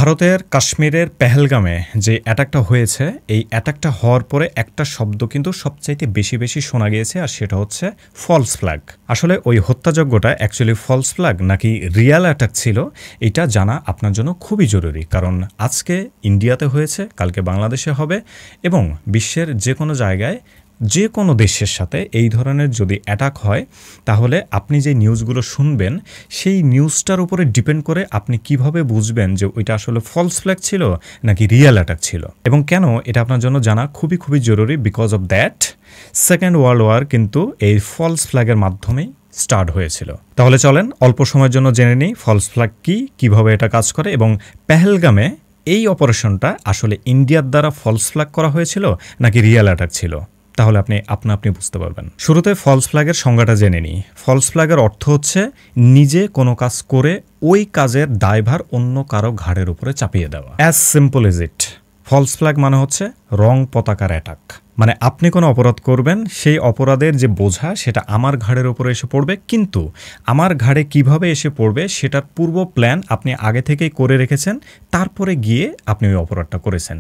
ভারতের কাশ্মীরের পেহেলগামে যে অ্যাটাকটা হয়েছে, এই অ্যাটাকটা হওয়ার পরে একটা শব্দ কিন্তু সবচাইতে বেশি বেশি শোনা গিয়েছে, আর সেটা হচ্ছে ফলস ফ্ল্যাগ। আসলে ওই হত্যাযজ্ঞটা অ্যাকচুয়ালি ফলস ফ্ল্যাগ নাকি রিয়াল অ্যাটাক ছিল, এটা জানা আপনার জন্য খুবই জরুরি। কারণ আজকে ইন্ডিয়াতে হয়েছে, কালকে বাংলাদেশে হবে, এবং বিশ্বের যে কোনো জায়গায় যে কোনো দেশের সাথে এই ধরনের যদি অ্যাটাক হয়, তাহলে আপনি যে নিউজগুলো শুনবেন সেই নিউজটার উপরে ডিপেন্ড করে আপনি কিভাবে বুঝবেন যে ওইটা আসলে ফলস ফ্ল্যাগ ছিল নাকি রিয়েল অ্যাটাক ছিল, এবং কেন এটা আপনার জন্য জানা খুবই খুবই জরুরি। Because of that second world war কিন্তু এই ফলস ফ্ল্যাগের মাধ্যমেই স্টার্ট হয়েছিল। তাহলে চলেন অল্প সময়ের জন্য জেনে নিই ফলস ফ্ল্যাগ কী, কীভাবে এটা কাজ করে, এবং পেহেলগামে এই অপারেশনটা আসলে ইন্ডিয়ার দ্বারা ফলস ফ্ল্যাগ করা হয়েছিল নাকি রিয়েল অ্যাটাক ছিল। তাহলে আপনি বুঝতে পারবেন। শুরুতে ফলস ফ্ল্যাগের সংজ্ঞাটা জেনে নিই। ফলস ফ্ল্যাগের অর্থ হচ্ছে নিজে কোনো কাজ করে ওই কাজের দায়ভার অন্য কারো ঘাড়ের উপরে চাপিয়ে দেওয়া। As simple is it. False flag মানে হচ্ছে রং পতাকার অ্যাটাক। মানে আপনি কোনো অপরাধ করবেন, সেই অপরাধের যে বোঝা সেটা আমার ঘাড়ের উপরে এসে পড়বে, কিন্তু আমার ঘাড়ে কিভাবে এসে পড়বে সেটার পূর্ব প্ল্যান আপনি আগে থেকেই করে রেখেছেন, তারপরে গিয়ে আপনি ওই অপরাধটা করেছেন।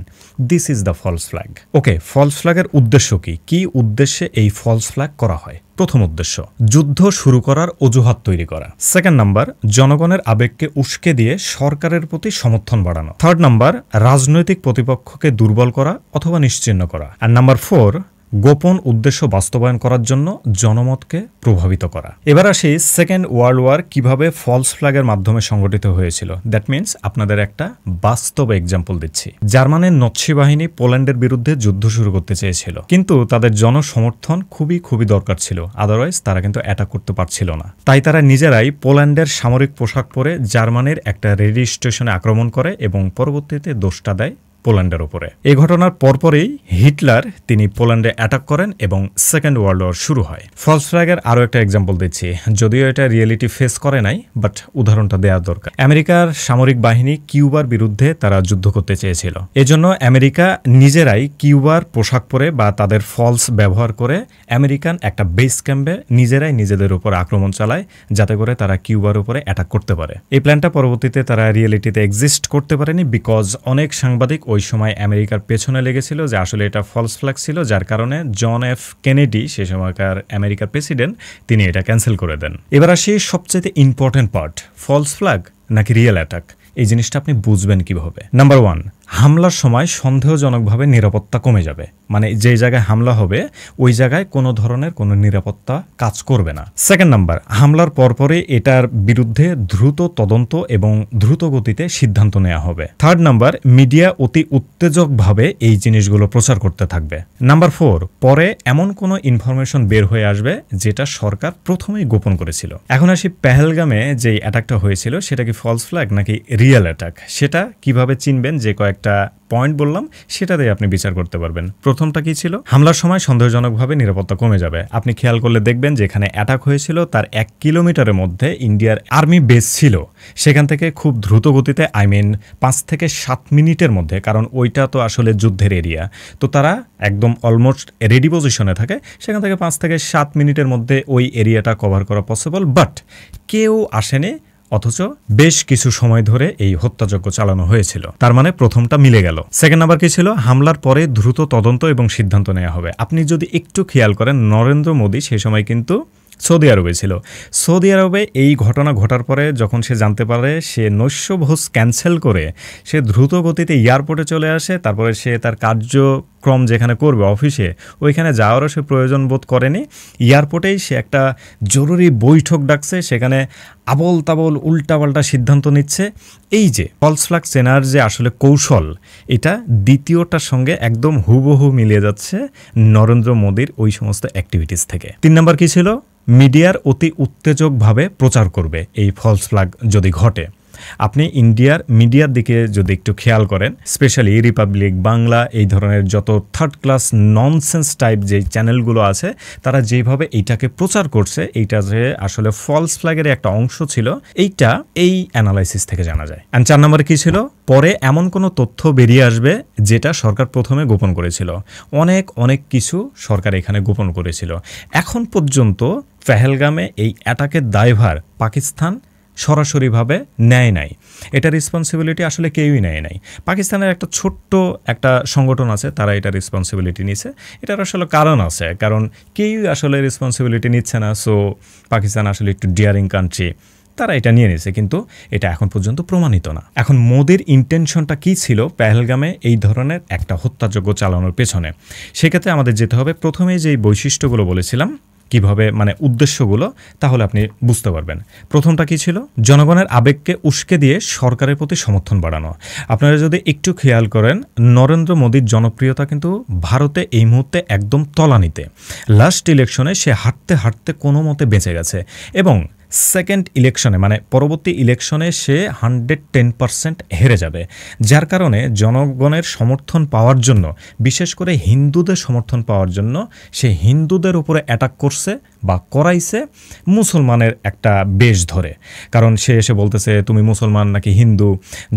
This is the false flag. Okay, false ফ্ল্যাগের উদ্দেশ্য কী? কী উদ্দেশ্যে এই ফলস ফ্ল্যাগ করা হয়? প্রথম উদ্দেশ্য, যুদ্ধ শুরু করার অজুহাত তৈরি করা। সেকেন্ড নাম্বার, জনগণের আবেগকে উস্কে দিয়ে সরকারের প্রতি সমর্থন বাড়ানো। থার্ড নাম্বার, রাজনৈতিক প্রতিপক্ষকে দুর্বল করা অথবা নিশ্চিহ্ন করা। আর নাম্বার 4, গোপন উদ্দেশ্য বাস্তবায়ন করার জন্য জনমতকে প্রভাবিত করা। এবার আসি সেকেন্ড ওয়ার্ল্ড ওয়ার কিভাবে ফলস ফ্ল্যাগের মাধ্যমে সংগঠিত হয়েছিল। দ্যাট মিনস আপনাদের একটা বাস্তব এক্সাম্পল দিচ্ছি। জার্মানির নৎসি বাহিনী পোল্যান্ডের বিরুদ্ধে যুদ্ধ শুরু করতে চেয়েছিল, কিন্তু তাদের জনসমর্থন খুবই খুবই দরকার ছিল, আদারওয়াইজ তারা কিন্তু অ্যাটাক করতে পারছিল না। তাই তারা নিজেরাই পোল্যান্ডের সামরিক পোশাক পরে জার্মানির একটা রেডিও স্টেশনে আক্রমণ করে এবং পরবর্তীতে দোষটা দেয় পোল্যান্ডের উপরে। এই ঘটনার পরপরই হিটলার তিনি পোল্যান্ডে অ্যাটাক করেন এবং সেকেন্ড ওয়ার্ল্ড ওয়ার শুরু হয়। ফলস ফ্ল্যাগের আরও একটা এক্সাম্পল দিচ্ছি, যদিও এটা রিয়েলিটি ফেস করে নাই, বাট উদাহরণটা দেওয়া দরকার। আমেরিকার সামরিক বাহিনী কিউবার বিরুদ্ধে তারা যুদ্ধ করতে চেয়েছিল। এজন্য আমেরিকা নিজেরাই কিউবার পোশাক পরে বা তাদের ফলস ব্যবহার করে আমেরিকান একটা বেস ক্যাম্পে নিজেরাই নিজেদের উপর আক্রমণ চালায়, যাতে করে তারা কিউবার উপরে অ্যাটাক করতে পারে। এই প্ল্যানটা পরবর্তীতে তারা রিয়েলিটিতে এক্সিস্ট করতে পারেনি, বিকজ অনেক সাংবাদিক ওই সময় আমেরিকার পেছনে লেগেছিল যে আসলে এটা ফলস ফ্ল্যাগ ছিল, যার কারণে জন এফ কেনেডি, সে সময়কার আমেরিকার প্রেসিডেন্ট, তিনি এটা ক্যান্সেল করে দেন। এবার আসি সবচেয়ে ইম্পর্টেন্ট পার্ট, ফলস ফ্ল্যাগ নাকি রিয়েল অ্যাটাক, এই জিনিসটা আপনি বুঝবেন কিভাবে। নাম্বার 1, হামলার সময় সন্দেহজনকভাবে নিরাপত্তা কমে যাবে। মানে যে জায়গায় হামলা হবে ওই জায়গায় কোনো ধরনের কোনো নিরাপত্তা কাজ করবে না। সেকেন্ড নাম্বার, হামলার পরপরই এটার বিরুদ্ধে দ্রুত তদন্ত এবং দ্রুত গতিতে সিদ্ধান্ত নেওয়া হবে। থার্ড নাম্বার, মিডিয়া অতি উত্তেজকভাবে এই জিনিসগুলো প্রচার করতে থাকবে। নাম্বার 4, পরে এমন কোনো ইনফরমেশন বের হয়ে আসবে যেটা সরকার প্রথমেই গোপন করেছিল। এখন আসি পেহেলগামে যে অ্যাটাকটা হয়েছিল, সেটা কি ফলস ফ্ল্যাগ নাকি রিয়েল অ্যাটাক, সেটা কিভাবে চিনবেন? যে কয়েকটা পয়েন্ট বললাম সেটাতে আপনি বিচার করতে পারবেন। প্রথমটা কি ছিল? হামলার সময় সন্দেহজনকভাবে নিরাপত্তা কমে যাবে। আপনি খেয়াল করলে দেখবেন যেখানে অ্যাটাক হয়েছিল তার 1 কিলোমিটারের মধ্যে ইন্ডিয়ার আর্মি বেস ছিল। সেখান থেকে খুব দ্রুত গতিতে 5 থেকে 7 মিনিটের মধ্যে, কারণ ওইটা তো আসলে যুদ্ধের এরিয়া, তো তারা একদম অলমোস্ট রেডি পজিশনে থাকে, সেখান থেকে 5 থেকে 7 মিনিটের মধ্যে ওই এরিয়াটা কভার করা পসিবল। বাট কেউ আসেনি, অথচ বেশ কিছু সময় ধরে এই হত্যাযজ্ঞ চালানো হয়েছিল। তার মানে প্রথমটা মিলে গেল। সেকেন্ড নাম্বার কি ছিল? হামলার পরে দ্রুত তদন্ত এবং সিদ্ধান্ত নেওয়া হবে। আপনি যদি একটু খেয়াল করেন, নরেন্দ্র মোদী সেই সময় কিন্তু সৌদি আরবে ছিল। সৌদি আরবে এই ঘটনা ঘটার পরে যখন সে জানতে পারে, সে নৈশভোজ ক্যান্সেল করে সে দ্রুত গতিতে এয়ারপোর্টে চলে আসে। তারপরে সে তার কার্যক্রম যেখানে করবে অফিসে, ওইখানে যাওয়ারও সে প্রয়োজন বোধ করেনি। এয়ারপোর্টেই সে একটা জরুরি বৈঠক ডাকছে, সেখানে আবল তাবল উল্টাপাল্টা সিদ্ধান্ত নিচ্ছে। এই যে ফলস ফ্ল্যাগ চেনার যে আসলে কৌশল, এটা দ্বিতীয়টার সঙ্গে একদম হুবহু মিলিয়ে যাচ্ছে নরেন্দ্র মোদীর ওই সমস্ত অ্যাক্টিভিটিস থেকে। 3 নাম্বার কি ছিল? মিডিয়ার অতি উত্তেজকভাবে প্রচার করবে এই ফলস ফ্ল্যাগ যদি ঘটে। আপনি ইন্ডিয়ার মিডিয়ার দিকে যদি একটু খেয়াল করেন, স্পেশালি রিপাবলিক বাংলা, এই ধরনের যত থার্ড ক্লাস ননসেন্স টাইপ যে চ্যানেলগুলো আছে, তারা যেভাবে এইটাকে প্রচার করছে, এইটা যে আসলে ফলস ফ্ল্যাগের একটা অংশ ছিল, এইটা এই অ্যানালাইসিস থেকে জানা যায়। অ্যান্ড 4 নম্বরে কী ছিল? পরে এমন কোনো তথ্য বেরিয়ে আসবে যেটা সরকার প্রথমে গোপন করেছিল। অনেক কিছু সরকার এখানে গোপন করেছিল। এখন পর্যন্ত পেহেলগামে এই অ্যাটাকের দায়ভার পাকিস্তান সরাসরিভাবে নেয় নাই। এটা রেসপন্সিবিলিটি আসলে কেউই নেয় নাই। পাকিস্তানের একটা ছোট্ট একটা সংগঠন আছে, তারা এটা রেসপন্সিবিলিটি নিছে। এটার আসলে কারণ আছে, কারণ কেউই আসলে রেসপন্সিবিলিটি নিচ্ছে না। সো পাকিস্তান আসলে একটু ডিয়ারিং কান্ট্রি, তারা এটা নিয়ে নিছে, কিন্তু এটা এখন পর্যন্ত প্রমাণিত না। এখন মোদির ইন্টেনশনটা কী ছিল পেহেলগামে এই ধরনের একটা হত্যাযজ্ঞ চালানোর পেছনে? সেক্ষেত্রে আমাদের যেতে হবে প্রথমেই যেই বৈশিষ্ট্যগুলো বলেছিলাম, কিভাবে মানে উদ্দেশ্যগুলো, তাহলে আপনি বুঝতে পারবেন। প্রথমটা কি ছিল? জনগণের আবেগকে উস্কে দিয়ে সরকারের প্রতি সমর্থন বাড়ানো। আপনারা যদি একটু খেয়াল করেন, নরেন্দ্র মোদির জনপ্রিয়তা কিন্তু ভারতে এই মুহূর্তে একদম তলানিতে। লাস্ট ইলেকশনে সে হাঁটতে হাঁটতে কোনো মতে বেঁচে গেছে, এবং সেকেন্ড ইলেকশনে মানে পরবর্তী ইলেকশনে সে 110% হেরে যাবে। যার কারণে জনগণের সমর্থন পাওয়ার জন্য, বিশেষ করে হিন্দুদের সমর্থন পাওয়ার জন্য, সে হিন্দুদের উপরে অ্যাটাক করছে বা করাইছে মুসলমানের একটা বেশ ধরে। কারণ সে এসে বলতেছে তুমি মুসলমান নাকি হিন্দু,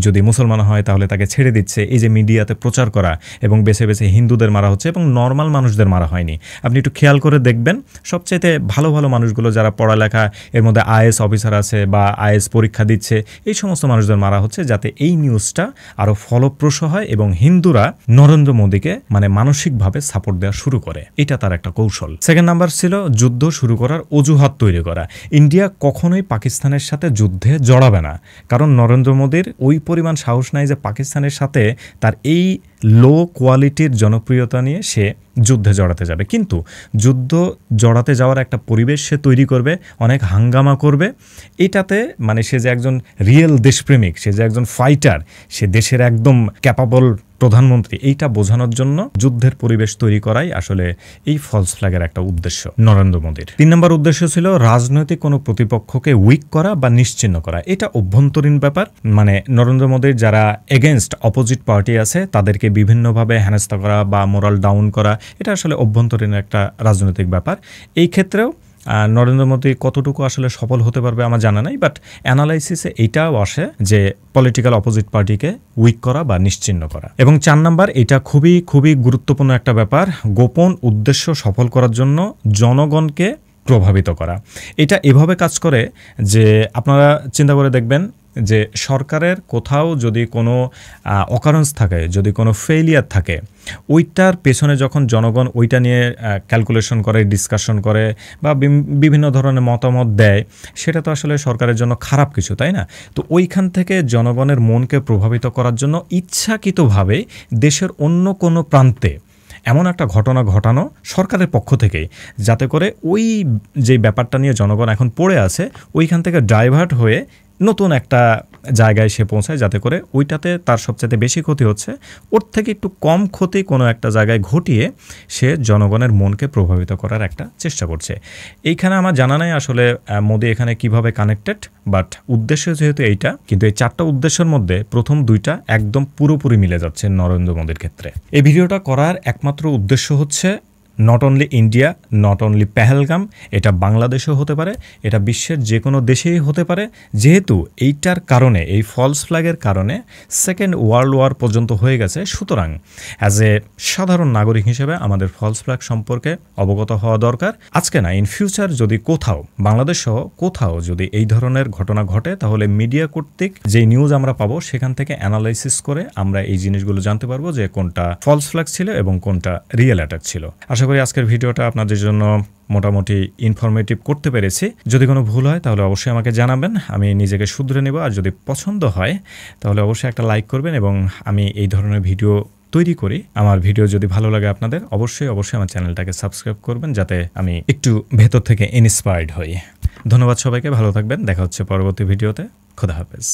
যদি মুসলমান হয় তাহলে তাকে ছেড়ে দিচ্ছে। এই যে মিডিয়াতে প্রচার করা এবং বেছে বেছে হিন্দুদের মারা হচ্ছে এবং নর্মাল মানুষদের মারা হয়নি। আপনি একটু খেয়াল করে দেখবেন, সবচাইতে ভালো ভালো মানুষগুলো যারা পড়ালেখা, এর মধ্যে আইএস অফিসার আছে বা আইএস পরীক্ষা দিচ্ছে, এই সমস্ত মানুষদের মারা হচ্ছে, যাতে এই নিউজটা আরও ফলপ্রসূ হয় এবং হিন্দুরা নরেন্দ্র মোদীকে মানে মানসিকভাবে সাপোর্ট দেওয়া শুরু করে। এটা তার একটা কৌশল। সেকেন্ড নাম্বার ছিল যুদ্ধ শুরু করার অজুহাত তৈরি করা। ইন্ডিয়া কখনোই পাকিস্তানের সাথে যুদ্ধে জড়াবে না, কারণ নরেন্দ্র মোদীর ওই পরিমাণ সাহস নাই যে পাকিস্তানের সাথে তার এই লো কোয়ালিটির জনপ্রিয়তা নিয়ে সে যুদ্ধে জড়াতে যাবে। কিন্তু যুদ্ধ জড়াতে যাওয়ার একটা পরিবেশ সে তৈরি করবে, অনেক হাঙ্গামা করবে। এটাতে মানে সে যে একজন রিয়েল দেশপ্রেমিক, সে যে একজন ফাইটার, সে দেশের একদম ক্যাপাবল প্রধানমন্ত্রী, এইটা বোঝানোর জন্য যুদ্ধের পরিবেশ তৈরি করাই আসলে এই ফলস ফ্ল্যাগের একটা উদ্দেশ্য নরেন্দ্র মোদীর। 3 নম্বর উদ্দেশ্য ছিল রাজনৈতিক কোনো প্রতিপক্ষকে উইক করা বা নিশ্চিহ্ন করা। এটা অভ্যন্তরীণ ব্যাপার, মানে নরেন্দ্র মোদীর যারা এগেনস্ট অপোজিট পার্টি আছে তাদেরকে বিভিন্নভাবে হেনস্থা করা বা মোরাল ডাউন করা, এটা আসলে অভ্যন্তরীণ একটা রাজনৈতিক ব্যাপার। এই ক্ষেত্রেও নরেন্দ্র মোদী কতটুকু আসলে সফল হতে পারবে আমার জানা নাই, বাট অ্যানালাইসিসে এইটাও আসে যে পলিটিক্যাল অপোজিট পার্টিকে উইক করা বা নিশ্চিহ্ন করা। এবং 4 নাম্বার, এটা খুবই খুবই গুরুত্বপূর্ণ একটা ব্যাপার, গোপন উদ্দেশ্য সফল করার জন্য জনগণকে প্রভাবিত করা। এটা এভাবে কাজ করে যে আপনারা চিন্তা করে দেখবেন যে সরকারের কোথাও যদি কোনো অকারেন্স থাকে, যদি কোনো ফেইলিয়ার থাকে, ওইটার পেছনে যখন জনগণ ওইটা নিয়ে ক্যালকুলেশন করে, ডিসকাশন করে বা বিভিন্ন ধরনের মতামত দেয়, সেটা তো আসলে সরকারের জন্য খারাপ কিছু, তাই না? তো ওইখান থেকে জনগণের মনকে প্রভাবিত করার জন্য ইচ্ছাকৃতভাবে দেশের অন্য কোনো প্রান্তে এমন একটা ঘটনা ঘটানো সরকারের পক্ষ থেকেই, যাতে করে ওই যে ব্যাপারটা নিয়ে জনগণ এখন পড়ে আছে ওইখান থেকে ডাইভার্ট হয়ে নতুন একটা জায়গায় সে পৌঁছায়, যাতে করে ওইটাতে তার সবচেয়ে বেশি ক্ষতি হচ্ছে, ওর থেকে একটু কম ক্ষতি কোনো একটা জায়গায় ঘটিয়ে সে জনগণের মনকে প্রভাবিত করার একটা চেষ্টা করছে। এইখানে আমার জানা নাই আসলে মোদি এখানে কিভাবে কানেক্টেড, বাট উদ্দেশ্য যেহেতু এইটা, কিন্তু এই 4টা উদ্দেশ্যের মধ্যে প্রথম 2টা একদম পুরোপুরি মিলে যাচ্ছে নরেন্দ্র মোদির ক্ষেত্রে। এই ভিডিওটা করার একমাত্র উদ্দেশ্য হচ্ছে not only India, not only Pahalgam, এটা বাংলাদেশেও হতে পারে, এটা বিশ্বের যে কোনো দেশেই হতে পারে, যেহেতু এইটার কারণে, এই ফলস ফ্ল্যাগের কারণে সেকেন্ড ওয়ার্ল্ড ওয়ার পর্যন্ত হয়ে গেছে। সুতরাং অ্যাজ এ সাধারণ নাগরিক হিসেবে আমাদের ফলস ফ্ল্যাগ সম্পর্কে অবগত হওয়া দরকার। আজকে না, ইন ফিউচার যদি কোথাও, বাংলাদেশ সহ কোথাও যদি এই ধরনের ঘটনা ঘটে, তাহলে মিডিয়া কর্তৃক যে নিউজ আমরা পাবো সেখান থেকে অ্যানালাইসিস করে আমরা এই জিনিসগুলো জানতে পারবো যে কোনটা ফলস ফ্ল্যাগ ছিল এবং কোনটা রিয়েল অ্যাটাক ছিল। আশা করি আজকের ভিডিওটা আপনাদের জন্য মোটামুটি ইনফরমেটিভ করতে পেরেছি। যদি কোনো ভুল হয় তাহলে অবশ্যই আমাকে জানাবেন, আমি নিজেকে শুধরে নেব। আর যদি পছন্দ হয় তাহলে অবশ্যই একটা লাইক করবেন, এবং আমি এই ধরনের ভিডিও তৈরি করি। আমার ভিডিও যদি ভালো লাগে আপনাদের, অবশ্যই আমার চ্যানেলটাকে সাবস্ক্রাইব করবেন, যাতে আমি একটু ভেতর থেকে ইন্সপায়ার্ড হই। ধন্যবাদ সবাইকে, ভালো থাকবেন, দেখা হচ্ছে পরবর্তী ভিডিওতে। খোদা হাফেজ।